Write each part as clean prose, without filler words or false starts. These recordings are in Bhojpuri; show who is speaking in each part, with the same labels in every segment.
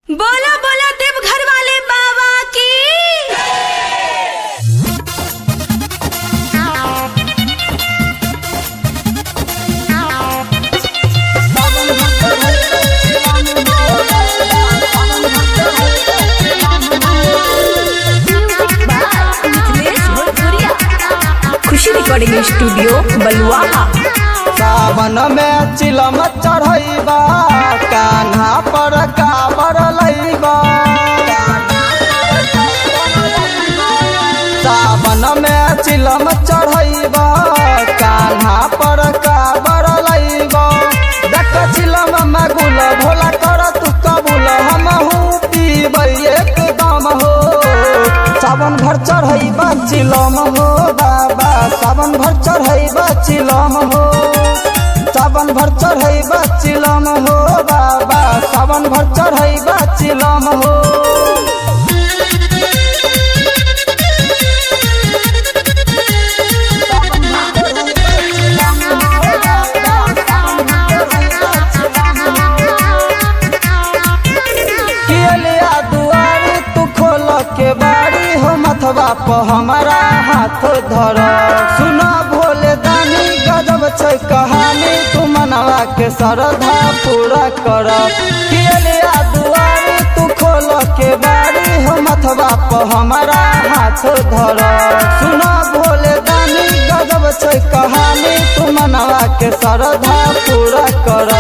Speaker 1: बोला बोला देवघर वाले बाबा की। खुशी रिकॉर्डिंग स्टूडियो बलुआहा।
Speaker 2: सावन में चिलम चढ़ैबा कान्हा पर काबर लैबा। सावन में चिलम चढ़ैबा कान्हा पर काबर लैबा। देख चिलम में गुल भोला कर तू कबूल हमहू पीबै एकदम हो। सावन भर चढ़ैबा चिलम हो बाबा, सावन भर चढ़ैबा चिलम हो। सावन भर चढ़ैबा चिलम हो बाबा, सावन भर चढ़ैबा चिलम हो। किलिया दुआरी तू खोल के बाड़ी हो, मथवा पर हमारा हाथ धर। सुना भोले दानी गजब छै कहानी, तू मनवा के श्रद्धा पूरा कर। किलिया दुआरी तू खोल के बाड़ी हो, मथवा पर हमारा हाथ धर। सुना भोले दानी गजब छै कहानी, तू मनवा के श्रद्धा पूरा कर।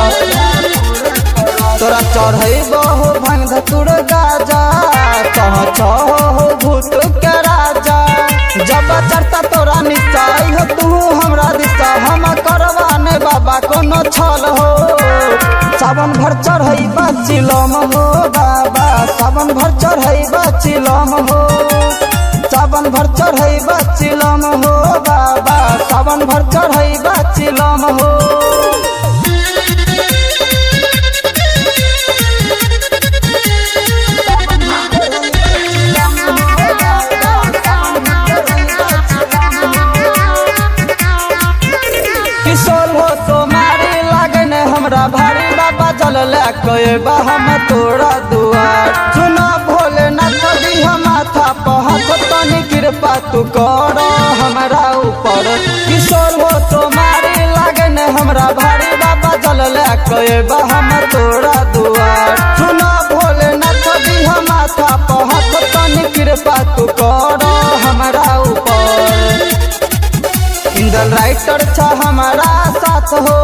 Speaker 2: तोरा चढ़ैबो हो भांग धतुर गाजा, कह हो भूत के राजा। जब चढ़ता तोरा निचाई हो तू हमरा दिशा, हम करवाने बाबा कोनो छल हो। सावन भर चढ़ैबा चिलम हो बाबा, सावन भर चढ़ैबा चिलम हो। सावन भर चढ़ैबा चिलम हो बाबा, सावन भर चढ़ैबा चिलम हो। किशोर हो तुम्हारी लगने हमरा भारी, बाबा जल ले हम तोरा दुआर। सुना भोलेनाथ दी हम माथा पहत, तनी कृपा तू कर हमरा ऊपर। किशोर हो तुम्हारी लगने हमरा भारी, बाबा जल ले हम तोरा दुआर। सुना भोलेनाथ दी हम माथा पहत, तनी कृपा तू कर हमरा ऊपर। इंदल राइटर छ हमारा साथ हो,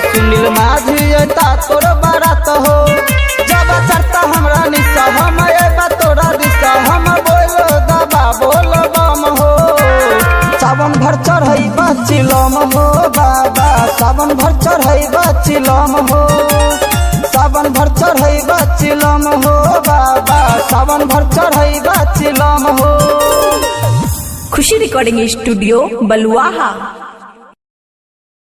Speaker 2: सुनील माझी ता तोर बारात हो। जब चढ़ता हमरा निशा हम एबा तोरा दिशा, हम बोलो दबा बोल बम हो। सावन भर चढ़ैबा चिलम हो बाबा, सावन भर चढ़ैबा चिलम हो। सावन भर चढ़ैबा चिलम हो बाबा, सावन भर चढ़ैबा चिलम हो।
Speaker 1: खुशी रिकॉर्डिंग स्टूडियो बलुआहा।